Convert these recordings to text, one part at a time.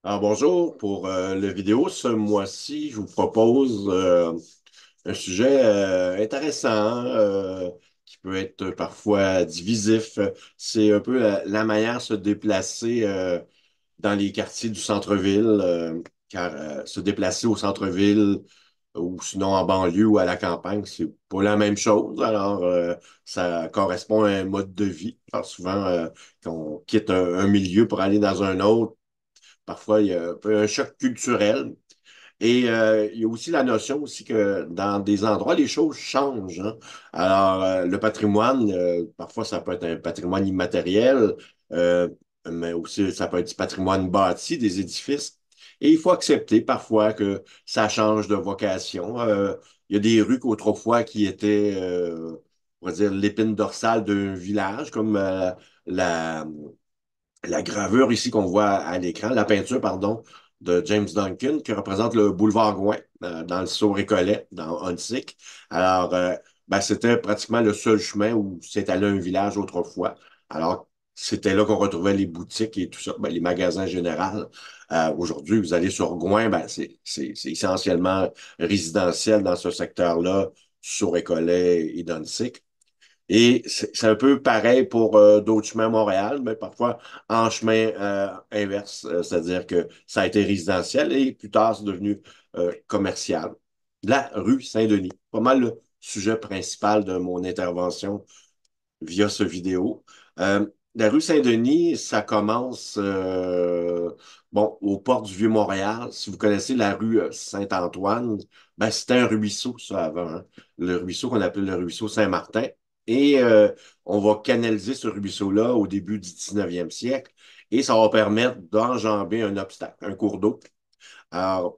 Alors bonjour, pour la vidéo ce mois-ci, je vous propose un sujet intéressant qui peut être parfois divisif. C'est un peu la manière de se déplacer dans les quartiers du centre-ville, car se déplacer au centre-ville ou sinon en banlieue ou à la campagne, c'est pas la même chose. Alors, ça correspond à un mode de vie. Alors, souvent, quand on quitte un milieu pour aller dans un autre, parfois, il y a un peu un choc culturel. Et il y a aussi la notion aussi que dans des endroits, les choses changent, hein. Alors, le patrimoine, parfois, ça peut être un patrimoine immatériel, euh, mais aussi ça peut être du patrimoine bâti, des édifices. Et il faut accepter parfois que ça change de vocation. Il y a des rues qu'autrefois qui étaient, on va dire, l'épine dorsale d'un village, comme la, la gravure ici qu'on voit à l'écran, la peinture, pardon, de James Duncan, qui représente le boulevard Gouin, dans le Sault-Récollet, dans Huntsic. Alors, ben, c'était pratiquement le seul chemin où s'étalait un village autrefois. Alors, c'était là qu'on retrouvait les boutiques et tout ça, ben, les magasins généraux. Aujourd'hui, vous allez sur Gouin, ben, c'est essentiellement résidentiel dans ce secteur-là, Sault-Récollet et d'Huntsic. Et c'est un peu pareil pour d'autres chemins à Montréal, mais parfois en chemin inverse, c'est-à-dire que ça a été résidentiel et plus tard c'est devenu commercial. La rue Saint-Denis, pas mal le sujet principal de mon intervention via ce vidéo. Euh, la rue Saint-Denis, ça commence bon, aux portes du Vieux-Montréal. Si vous connaissez la rue Saint-Antoine, ben, c'était un ruisseau, ça, avant, hein. Le ruisseau qu'on appelait le ruisseau Saint-Martin. Et on va canaliser ce ruisseau-là au début du 19e siècle. Et ça va permettre d'enjamber un obstacle, un cours d'eau,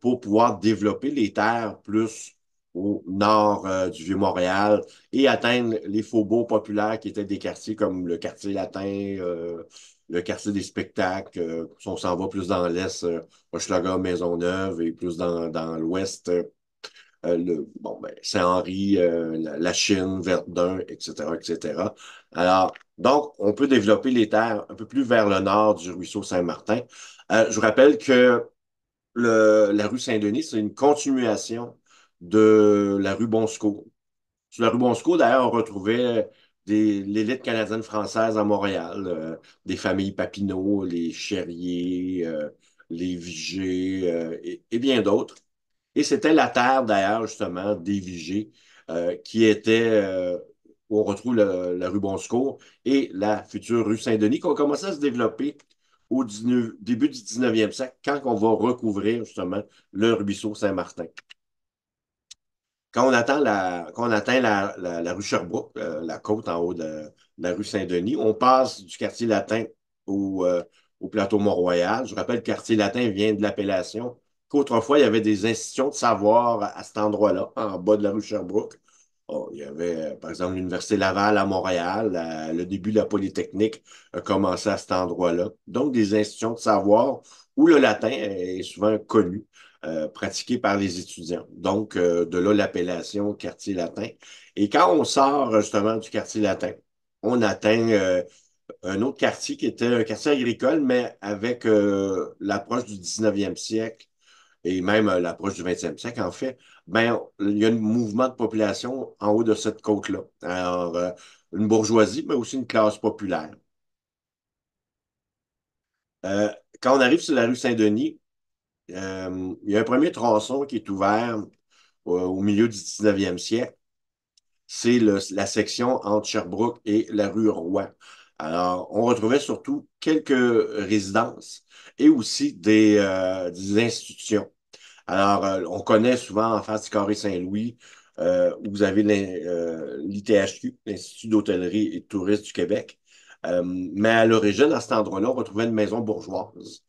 pour pouvoir développer les terres plus au nord du Vieux-Montréal et atteindre les faubourgs populaires qui étaient des quartiers comme le quartier latin, le quartier des spectacles. Si on s'en va plus dans l'est, Hochelaga, Maisonneuve et plus dans l'ouest, bon, ben, Saint-Henri, la Chine, Verdun, etc., etc. Alors, donc, on peut développer les terres un peu plus vers le nord du ruisseau Saint-Martin. Je vous rappelle que la rue Saint-Denis, c'est une continuation de la rue Bonsco. Sur la rue Bonsco, d'ailleurs, on retrouvait l'élite canadienne-française à Montréal, des familles Papineau, les Cherrier, les Vigée, et bien d'autres. Et c'était la terre, d'ailleurs, justement, des Vigée, qui était, où on retrouve la rue Bonsco et la future rue Saint-Denis, qui ont commencé à se développer au début du 19e siècle, quand on va recouvrir, justement, le ruisseau Saint-Martin. Quand on atteint la rue Sherbrooke, la côte en haut de la rue Saint-Denis, on passe du quartier latin au plateau Mont-Royal. Je rappelle que le quartier latin vient de l'appellation qu'autrefois, il y avait des institutions de savoir à cet endroit-là, en bas de la rue Sherbrooke. Oh, il y avait, par exemple, l'Université Laval à Montréal. Le début de la Polytechnique a commencé à cet endroit-là. Donc, des institutions de savoir où le latin est souvent connu, pratiqué par les étudiants. Donc, de là l'appellation quartier latin. Et quand on sort justement du quartier latin, on atteint un autre quartier qui était un quartier agricole, mais avec l'approche du 19e siècle et même l'approche du 20e siècle, en fait, ben, il y a un mouvement de population en haut de cette côte-là. Alors, une bourgeoisie, mais aussi une classe populaire. Euh, Quand on arrive sur la rue Saint-Denis, il y a un premier tronçon qui est ouvert au milieu du 19e siècle. C'est la section entre Sherbrooke et la rue Roy. Alors, on retrouvait surtout quelques résidences et aussi des institutions. Alors, on connaît souvent en face du Carré Saint-Louis, où vous avez l'ITHQ, l'Institut d'hôtellerie et de tourisme du Québec. Mais à l'origine, à cet endroit-là, on retrouvait une maison bourgeoise,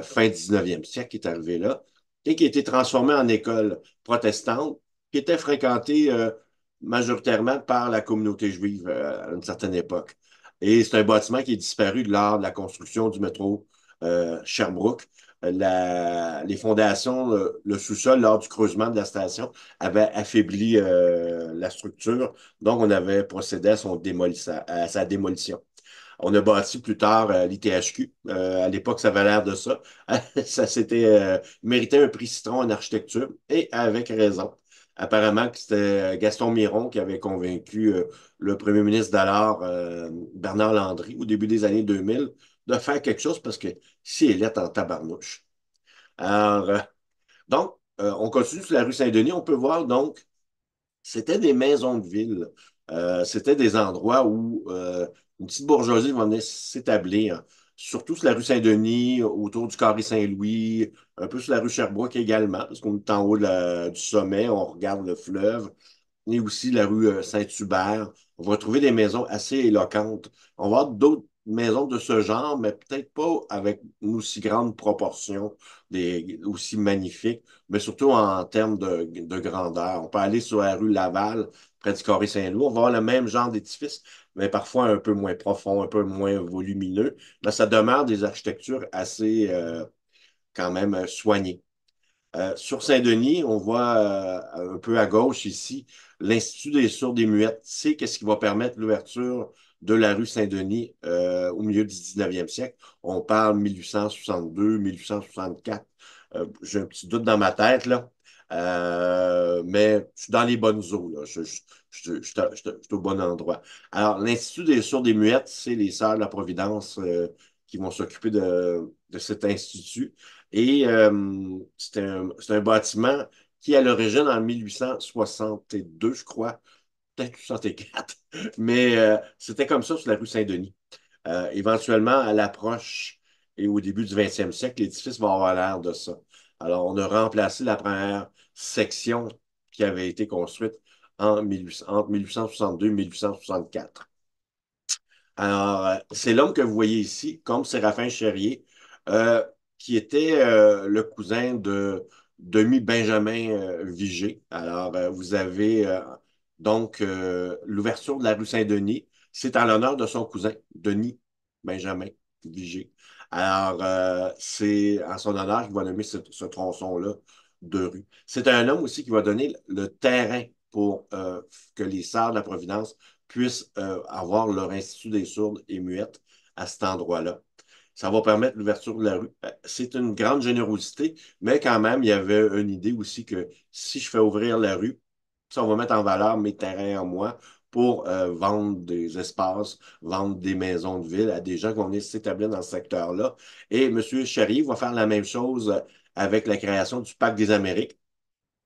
fin 19e siècle, qui est arrivée là, et qui a été transformée en école protestante, qui était fréquentée majoritairement par la communauté juive à une certaine époque. Et c'est un bâtiment qui est disparu lors de la construction du métro Sherbrooke. Les fondations, le sous-sol, lors du creusement de la station, avait affaibli la structure. Donc, on avait procédé à sa démolition. On a bâti plus tard l'ITHQ. À l'époque, ça avait l'air de ça. Ça s'était mérité un prix Citron en architecture, et avec raison. Apparemment que c'était Gaston Miron qui avait convaincu le premier ministre d'alors, Bernard Landry, au début des années 2000, de faire quelque chose parce que si elle est en tabarnouche. Alors, on continue sur la rue Saint-Denis. On peut voir donc c'était des maisons de ville. C'était des endroits où une petite bourgeoisie venait s'établir, surtout sur la rue Saint-Denis, autour du Carré Saint-Louis, un peu sur la rue Sherbrooke également, parce qu'on est en haut du sommet, on regarde le fleuve, et aussi la rue Saint-Hubert. On va trouver des maisons assez éloquentes. On va avoir d'autres maisons de ce genre, mais peut-être pas avec une aussi grande proportion, aussi magnifiques, mais surtout en termes de grandeur. On peut aller sur la rue Laval, près du Carré Saint-Louis. On va avoir le même genre d'édifice, mais parfois un peu moins profond, un peu moins volumineux. Mais ça demeure des architectures assez, quand même, soignées. Sur Saint-Denis, on voit un peu à gauche ici l'Institut des sourds et muettes. C'est qu'est-ce qui va permettre l'ouverture de la rue Saint-Denis au milieu du 19e siècle. On parle 1862, 1864. J'ai un petit doute dans ma tête, là. Mais je suis dans les bonnes eaux, là. Je suis au bon endroit. Alors, l'Institut des sourds et muettes, c'est les Sœurs de la Providence qui vont s'occuper de cet institut. Et c'est un bâtiment qui, à l'origine, en 1862, je crois, peut-être 64, mais c'était comme ça sur la rue Saint-Denis. Éventuellement, à l'approche et au début du 20e siècle, l'édifice va avoir l'air de ça. Alors, on a remplacé la première section qui avait été construite entre 1862 et 1864. Alors, c'est l'homme que vous voyez ici, comme Séraphin Cherrier, euh, qui était le cousin de Demi Benjamin Vigée. Alors, vous avez donc l'ouverture de la rue Saint-Denis. C'est en l'honneur de son cousin, Denis Benjamin Vigée. Alors, c'est en son honneur qu'il va nommer ce tronçon-là de rue. C'est un homme aussi qui va donner le terrain pour que les Sœurs de la Providence puissent avoir leur Institut des sourdes et muettes à cet endroit-là. Ça va permettre l'ouverture de la rue. C'est une grande générosité, mais quand même, il y avait une idée aussi que si je fais ouvrir la rue, ça, on va mettre en valeur mes terrains en moi pour vendre des espaces, vendre des maisons de ville à des gens qui vont venir s'établir dans ce secteur-là. Et M. Charrier va faire la même chose avec la création du Parc des Amériques,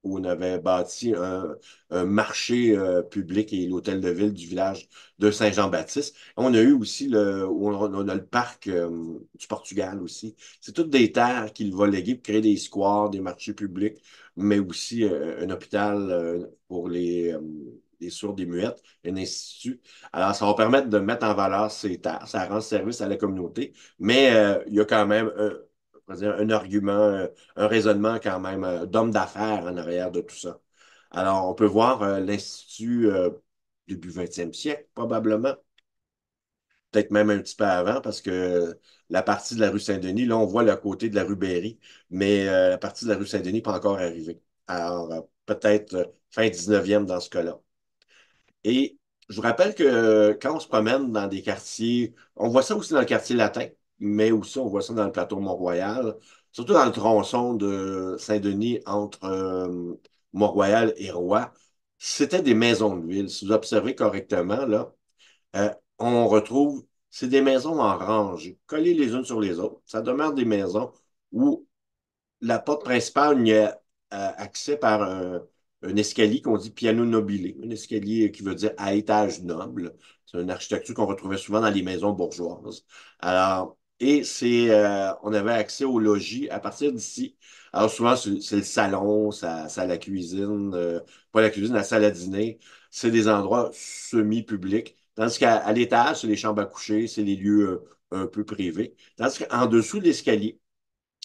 où on avait bâti un marché public et l'hôtel de ville du village de Saint-Jean-Baptiste. On a eu aussi on a le parc du Portugal aussi. C'est toutes des terres qu'il va léguer pour créer des squares, des marchés publics, mais aussi un hôpital pour les sourds et muettes, un institut. Alors, ça va permettre de mettre en valeur ces terres. Ça rend service à la communauté, mais il y a quand même on va dire, un argument, un raisonnement quand même d'homme d'affaires en arrière de tout ça. Alors, on peut voir l'Institut début 20e siècle, probablement, peut-être même un petit peu avant, parce que la partie de la rue Saint-Denis, là, on voit le côté de la rue Berry, mais la partie de la rue Saint-Denis n'est pas encore arrivée. Alors, peut-être fin 19e dans ce cas-là. Et je vous rappelle que quand on se promène dans des quartiers, on voit ça aussi dans le quartier latin, mais aussi on voit ça dans le plateau Mont-Royal, surtout dans le tronçon de Saint-Denis entre Mont-Royal et Roy. C'était des maisons de ville. Si vous observez correctement, là, on retrouve, c'est des maisons en rangée, collées les unes sur les autres. Ça demeure des maisons où la porte principale, il y a accès par un escalier qu'on dit piano nobile, un escalier qui veut dire à étage noble. C'est une architecture qu'on retrouvait souvent dans les maisons bourgeoises. Alors, et on avait accès au logis à partir d'ici. Alors souvent, c'est le salon, ça la cuisine, pas la cuisine, la salle à dîner. C'est des endroits semi-publics. Tandis qu'à l'étage, c'est les chambres à coucher, c'est les lieux un peu privés. Tandis qu'en dessous de l'escalier,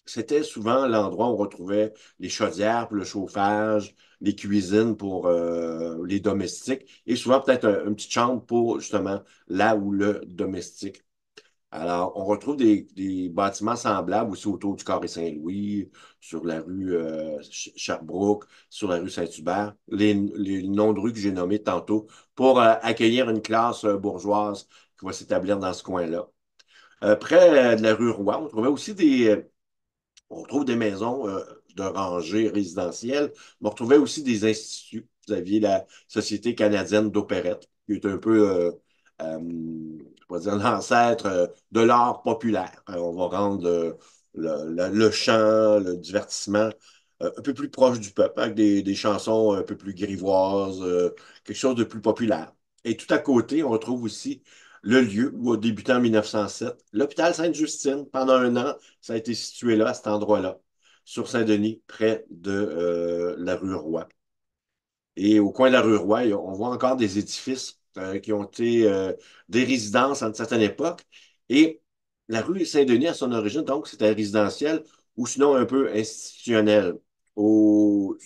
c'était souvent l'endroit où on retrouvait les chaudières pour le chauffage, les cuisines pour les domestiques et souvent peut-être une petite chambre pour justement là où le domestique. Alors, on retrouve des bâtiments semblables aussi autour du Carré Saint-Louis, sur la rue Sherbrooke, sur la rue Saint-Hubert, les noms de rues que j'ai nommés tantôt, pour accueillir une classe bourgeoise qui va s'établir dans ce coin-là. Près de la rue Roy, on trouve des maisons de rangées résidentielles, mais on retrouvait aussi des instituts. Vous aviez la Société canadienne d'opérette, qui est un peu, je vais dire, l'ancêtre de l'art populaire. On va rendre le chant, le divertissement un peu plus proche du peuple, avec des chansons un peu plus grivoises, quelque chose de plus populaire. Et tout à côté, on retrouve aussi le lieu où a débuté en 1907, l'hôpital Sainte-Justine. Pendant un an, ça a été situé là, à cet endroit-là, sur Saint-Denis, près de la rue Roy. Et au coin de la rue Roy, on voit encore des édifices qui ont été des résidences à une certaine époque. Et la rue Saint-Denis, à son origine, donc, c'était résidentiel ou sinon un peu institutionnel. Au,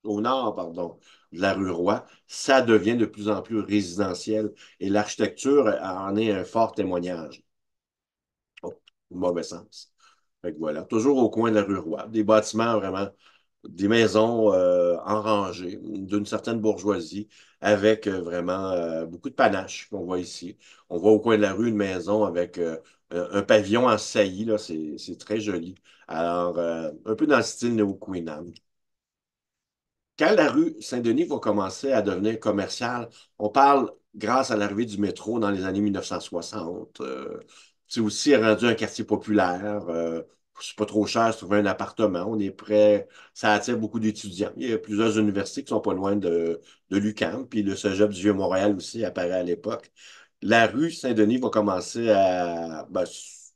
au nord, pardon, de la rue Roy, ça devient de plus en plus résidentiel et l'architecture en est un fort témoignage. Oh, mauvais sens. Fait que voilà, toujours au coin de la rue Roy, des bâtiments vraiment, des maisons en rangée, d'une certaine bourgeoisie, avec vraiment beaucoup de panache qu'on voit ici. On voit au coin de la rue une maison avec un pavillon en saillie, là, c'est très joli. Alors, un peu dans le style néo-Queenan. Quand la rue Saint-Denis va commencer à devenir commerciale, on parle grâce à l'arrivée du métro dans les années 1960. C'est aussi rendu un quartier populaire. C'est pas trop cher de trouver un appartement. On est prêt. Ça attire beaucoup d'étudiants. Il y a plusieurs universités qui sont pas loin de l'UQAM. Puis le Cégep du Vieux-Montréal aussi apparaît à l'époque. La rue Saint-Denis va commencer à... Ben,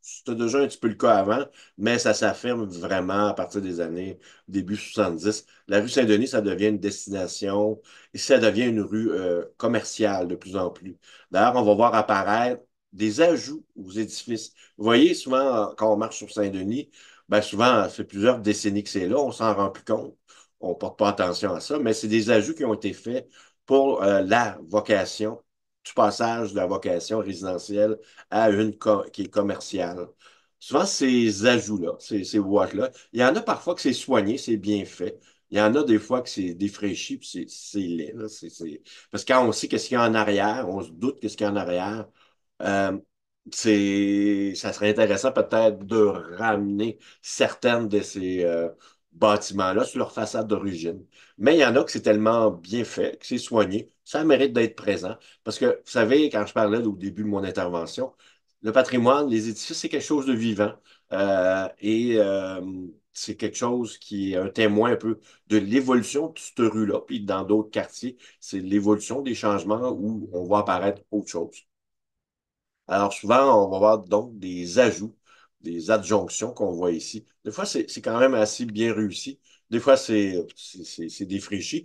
c'était déjà un petit peu le cas avant, mais ça s'affirme vraiment à partir des années début 70. La rue Saint-Denis, ça devient une destination et ça devient une rue commerciale de plus en plus. D'ailleurs, on va voir apparaître des ajouts aux édifices. Vous voyez, souvent, quand on marche sur Saint-Denis, ben souvent, ça fait plusieurs décennies que c'est là, on s'en rend plus compte, on ne porte pas attention à ça, mais c'est des ajouts qui ont été faits pour la vocation, du passage de la vocation résidentielle à une qui est commerciale. Souvent, ces ajouts-là, ces boîtes-là, il y en a parfois que c'est soigné, c'est bien fait. Il y en a des fois que c'est défraîchi, puis c'est laid. Là. Parce que quand on sait qu'est-ce qu'il y a en arrière, on se doute qu'est-ce qu'il y a en arrière. Euh, ça serait intéressant peut-être de ramener certaines de ces bâtiments-là sur leur façade d'origine. Mais il y en a que c'est tellement bien fait, que c'est soigné, ça mérite d'être présent. Parce que, vous savez, quand je parlais au début de mon intervention, le patrimoine, les édifices, c'est quelque chose de vivant. Et c'est quelque chose qui est un témoin un peu de l'évolution de cette rue-là. Puis dans d'autres quartiers, c'est l'évolution des changements où on voit apparaître autre chose. Alors souvent, on va voir donc des ajouts, des adjonctions qu'on voit ici. Des fois, c'est quand même assez bien réussi. Des fois, c'est défraîchi.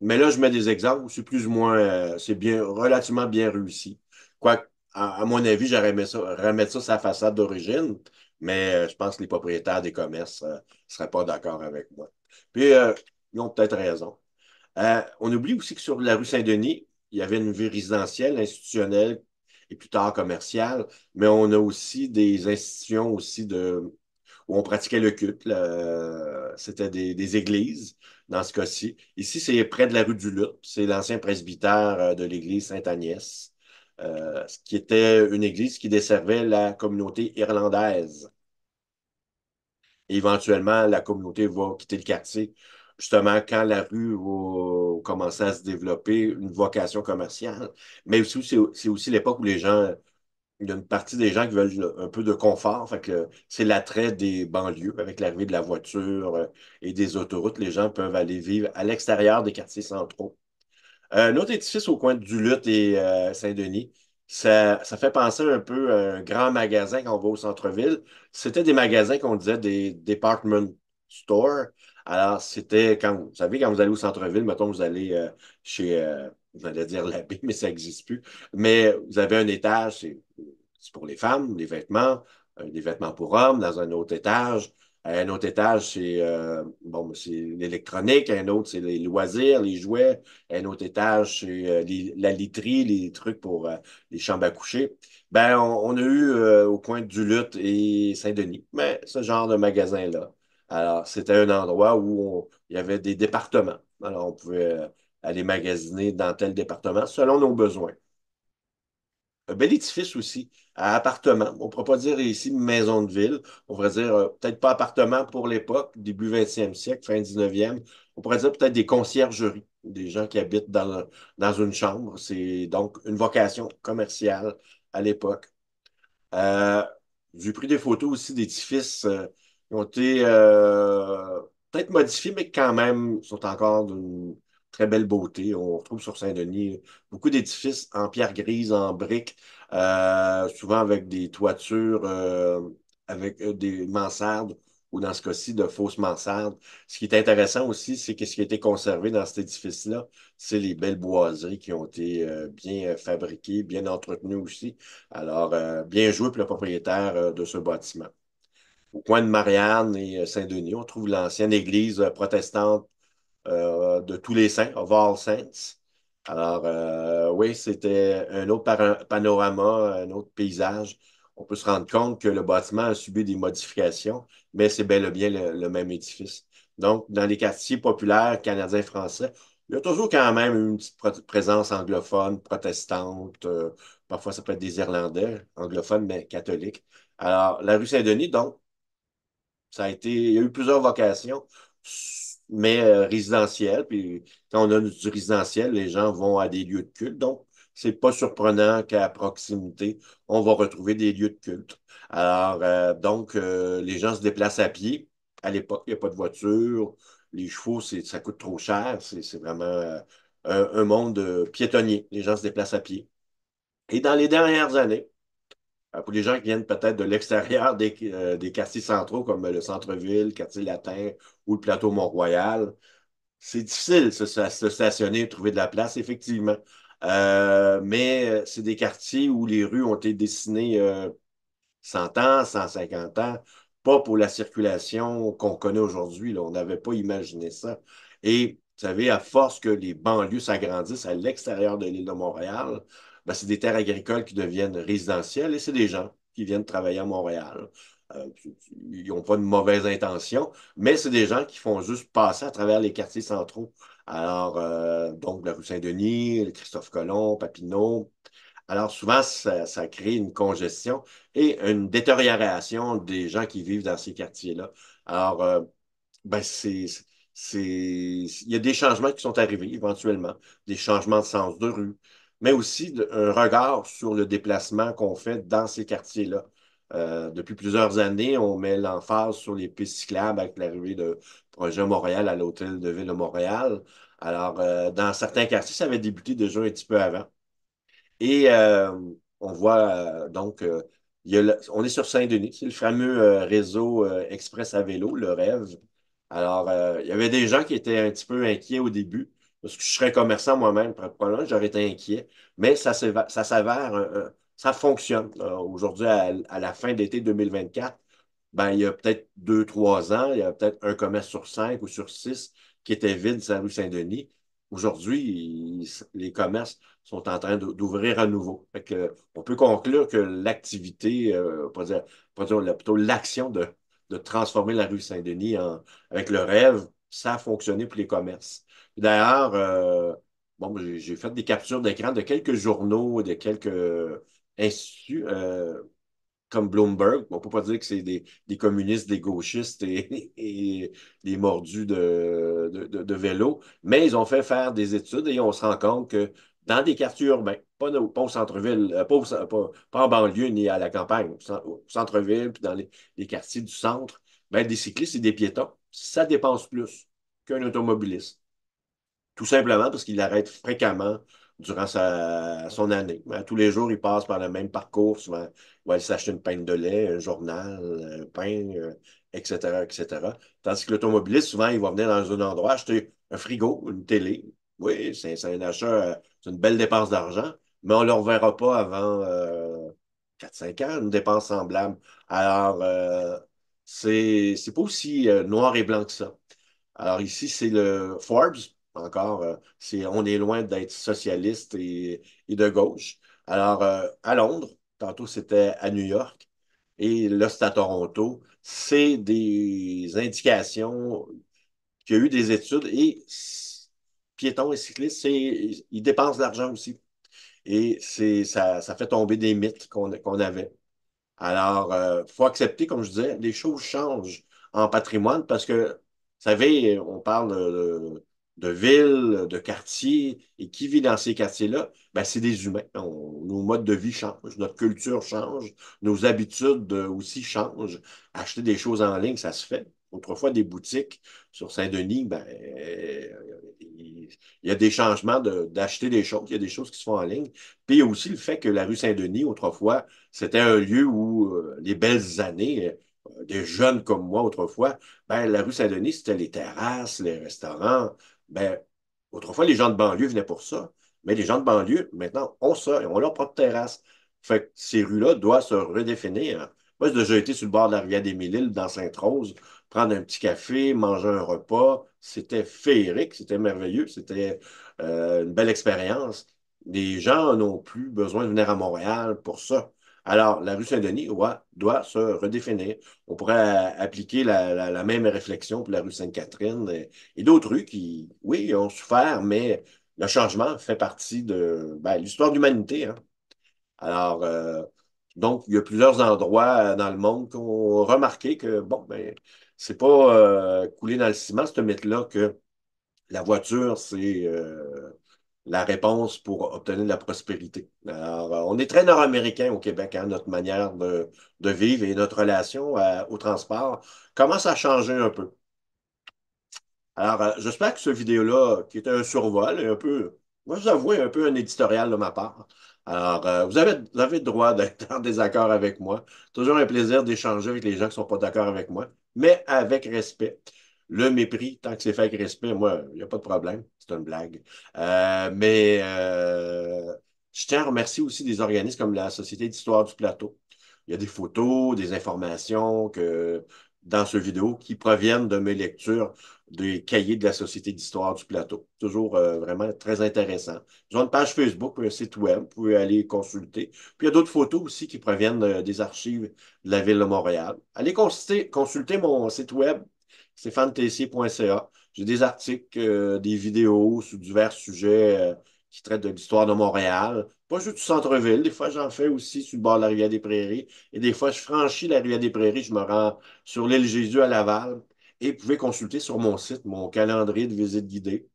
Mais là, je mets des exemples où c'est plus ou moins, c'est bien, relativement bien réussi. Quoi, à mon avis, j'aurais aimé ça, remettre ça sur la façade d'origine, mais je pense que les propriétaires des commerces ne seraient pas d'accord avec moi. Puis, ils ont peut-être raison. On oublie aussi que sur la rue Saint-Denis, il y avait une vie résidentielle, institutionnelle et plus tard commerciale, mais on a aussi des institutions aussi où on pratiquait le culte. C'était des églises, dans ce cas-ci. Ici, c'est près de la rue du Luth. C'est l'ancien presbytère de l'église Sainte-Agnès, ce qui était une église qui desservait la communauté irlandaise. Éventuellement, la communauté va quitter le quartier, justement, quand la rue va commencer à se développer, une vocation commerciale. Mais aussi, c'est aussi l'époque où les gens, il y a une partie des gens qui veulent un peu de confort. Fait que c'est l'attrait des banlieues avec l'arrivée de la voiture et des autoroutes. Les gens peuvent aller vivre à l'extérieur des quartiers centraux. Un autre édifice au coin du Luth et Saint-Denis, ça fait penser un peu à un grand magasin quand on va au centre-ville. C'était des magasins qu'on disait des department stores. Alors, c'était quand, vous savez, quand vous allez au centre-ville, mettons, vous allez chez, vous allez dire l'abbé, mais ça n'existe plus. Mais vous avez un étage, c'est pour les femmes, des vêtements pour hommes. Dans un autre étage, un autre étage, c'est bon, c'est l'électronique. Un autre, c'est les loisirs, les jouets. Un autre étage, c'est la literie, les trucs pour les chambres à coucher. Ben, on a eu au coin du Luth et Saint-Denis, mais ce genre de magasin-là. Alors, c'était un endroit où il y avait des départements. Alors, on pouvait aller magasiner dans tel département selon nos besoins. un bel édifice aussi, à appartement. On ne pourra pas dire ici maison de ville. On pourrait dire peut-être pas appartement pour l'époque, début 20e siècle, fin 19e. On pourrait dire peut-être des conciergeries, des gens qui habitent dans une chambre. C'est donc une vocation commerciale à l'époque. Euh, j'ai pris des photos aussi d'édifices qui ont été peut-être modifiés, mais qui quand même sont encore d'une très belle beauté. On retrouve sur Saint-Denis beaucoup d'édifices en pierre grise, en briques, souvent avec des toitures, avec des mansardes, ou dans ce cas-ci, de fausses mansardes. Ce qui est intéressant aussi, c'est que ce qui a été conservé dans cet édifice-là, c'est les belles boiseries qui ont été bien fabriquées, bien entretenues aussi. Alors, bien joué pour le propriétaire de ce bâtiment. Au coin de Marianne et Saint-Denis, on trouve l'ancienne église protestante de tous les saints, of All Saints. Alors, oui, c'était un autre panorama, un autre paysage. On peut se rendre compte que le bâtiment a subi des modifications, mais c'est bel et bien le même édifice. Donc, dans les quartiers populaires canadiens-français, il y a toujours quand même une petite présence anglophone, protestante. Parfois, ça peut être des Irlandais, anglophones, mais catholiques. Alors, la rue Saint-Denis, donc, ça a été, il y a eu plusieurs vocations, mais résidentielles. Puis quand on a du résidentiel, les gens vont à des lieux de culte. Donc, c'est pas surprenant qu'à proximité, on va retrouver des lieux de culte. Alors, les gens se déplacent à pied. À l'époque, il n'y a pas de voiture. Les chevaux, ça coûte trop cher. C'est vraiment un monde piétonnier. Les gens se déplacent à pied. Et dans les dernières années, pour les gens qui viennent peut-être de l'extérieur des quartiers centraux comme le centre-ville, le quartier latin ou le plateau Mont-Royal, c'est difficile de se stationner, de trouver de la place, effectivement. Mais c'est des quartiers où les rues ont été dessinées 100 ans, 150 ans, pas pour la circulation qu'on connaît aujourd'hui. Là. On n'avait pas imaginé ça. Et vous savez, à force que les banlieues s'agrandissent à l'extérieur de l'île de Montréal, ben, c'est des terres agricoles qui deviennent résidentielles et c'est des gens qui viennent travailler à Montréal. Euh, ils n'ont pas de mauvaises intentions, mais c'est des gens qui font juste passer à travers les quartiers centraux. Alors, donc, la rue Saint-Denis, le Christophe Colomb, Papineau, alors souvent, ça crée une congestion et une détérioration des gens qui vivent dans ces quartiers-là. Alors, ben il y a des changements qui sont arrivés éventuellement, des changements de sens de rue, mais aussi un regard sur le déplacement qu'on fait dans ces quartiers-là. Depuis plusieurs années, on met l'emphase sur les pistes cyclables avec l'arrivée de Projet Montréal à l'Hôtel de Ville de Montréal. Alors, dans certains quartiers, ça avait débuté déjà un petit peu avant. Et on voit on est sur Saint-Denis, c'est le fameux réseau express à vélo, le rêve. Alors, il y avait des gens qui étaient un petit peu inquiets au début, parce que je serais commerçant moi-même, probablement j'aurais été inquiet, mais ça s'avère, ça fonctionne. Aujourd'hui, à la fin d'été 2024, ben, il y a peut-être 2, 3 ans, il y a peut-être un commerce sur 5 ou sur 6 qui était vide sur la rue Saint-Denis. Aujourd'hui, les commerces sont en train d'ouvrir à nouveau. Fait que, on peut conclure que l'activité, plutôt l'action de transformer la rue Saint-Denis avec le rêve, ça a fonctionné pour les commerces. D'ailleurs, bon, j'ai fait des captures d'écran de quelques journaux, de quelques instituts. Comme Bloomberg. On ne peut pas dire que c'est des communistes, des gauchistes et des mordus de vélo, mais ils ont fait faire des études et on se rend compte que dans des quartiers urbains, pas au centre-ville, pas en banlieue ni à la campagne, au centre-ville, puis dans les quartiers du centre, ben, des cyclistes et des piétons, ça dépense plus qu'un automobiliste. Tout simplement parce qu'il arrête fréquemment durant son année. Tous les jours, il passe par le même parcours. Souvent, il va aller s'acheter une pinte de lait, un journal, un pain, etc., etc. Tandis que l'automobiliste, souvent, il va venir dans un endroit acheter un frigo, une télé. Oui, c'est un achat, c'est une belle dépense d'argent, mais on ne le reverra pas avant 4-5 ans, une dépense semblable. Alors, c'est pas aussi noir et blanc que ça. Alors ici, c'est le Forbes, encore, on est loin d'être socialiste et de gauche. Alors, à Londres, tantôt c'était à New York, et là, c'est à Toronto. C'est des indications qu'il y a eu des études et piétons et cyclistes, ils dépensent de l'argent aussi. et ça fait tomber des mythes qu'on avait. Alors, il faut accepter, comme je disais, les choses changent en patrimoine parce que, vous savez, on parle de villes, de quartiers, et qui vit dans ces quartiers-là? Ben, c'est des humains. Nos modes de vie changent, notre culture change, nos habitudes aussi changent. Acheter des choses en ligne, ça se fait. Autrefois, des boutiques sur Saint-Denis, ben, il y a des changements d'acheter des choses. Il y a des choses qui se font en ligne. Puis il y a aussi le fait que la rue Saint-Denis, autrefois, c'était un lieu où les belles années, des jeunes comme moi autrefois, ben, la rue Saint-Denis, c'était les terrasses, les restaurants. Ben, autrefois, les gens de banlieue venaient pour ça. Mais les gens de banlieue, maintenant, ont ça, ils ont leur propre terrasse. Fait que ces rues-là doivent se redéfinir. Moi, j'ai déjà été sur le bord de la rivière des Mille-Îles, dans Sainte-Rose, prendre un petit café, manger un repas. C'était féerique, c'était merveilleux, c'était une belle expérience. Les gens n'ont plus besoin de venir à Montréal pour ça. Alors, la rue Saint-Denis ouais, doit se redéfinir. On pourrait appliquer la même réflexion pour la rue Sainte-Catherine et d'autres rues qui, oui, ont souffert, mais le changement fait partie de ben, l'histoire de l'humanité. Hein. Alors, donc, il y a plusieurs endroits dans le monde qui ont remarqué que, bon, ben, c'est pas coulé dans le ciment, ce mythe-là, que la voiture, c'est la réponse pour obtenir de la prospérité. Alors, on est très nord-américain au Québec, hein, notre manière de vivre et notre relation au transport commence à changer un peu. Alors, j'espère que ce vidéo-là, qui est un survol, est un peu, moi, je vous avoue, un peu un éditorial de ma part. Alors, vous avez le droit d'être en désaccord avec moi. Toujours un plaisir d'échanger avec les gens qui ne sont pas d'accord avec moi, mais avec respect. Le mépris, tant que c'est fait avec respect, moi, il n'y a pas de problème. C'est une blague. Je tiens à remercier aussi des organismes comme la Société d'histoire du plateau. Il y a des photos, des informations dans ce vidéo qui proviennent de mes lectures des cahiers de la Société d'histoire du plateau. Toujours vraiment très intéressant. Ils ont une page Facebook, un site web, vous pouvez aller consulter. Puis il y a d'autres photos aussi qui proviennent des archives de la ville de Montréal. Allez consulter mon site web, stéphanetessier.ca. J'ai des articles, des vidéos sur divers sujets qui traitent de l'histoire de Montréal. Pas juste du centre-ville, des fois j'en fais aussi sur le bord de la rivière des Prairies. Et des fois, je franchis la rivière des Prairies, je me rends sur l'île Jésus à Laval. Et vous pouvez consulter sur mon site mon calendrier de visite guidée.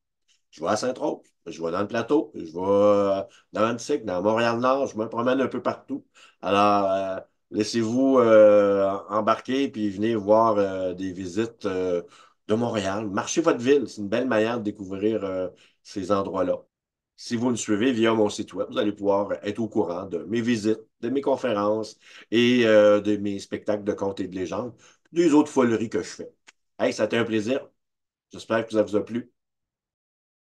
Je vais à Sainte-Rose, je vais dans le plateau, je vais dans Antique, dans Montréal-Nord, je me promène un peu partout. Alors, laissez-vous embarquer puis venez voir des visites de Montréal. Marchez votre ville, c'est une belle manière de découvrir ces endroits-là. Si vous me suivez via mon site web, vous allez pouvoir être au courant de mes visites, de mes conférences et de mes spectacles de contes et de légendes, des autres foleries que je fais. Hey, ça a été un plaisir. J'espère que ça vous a plu.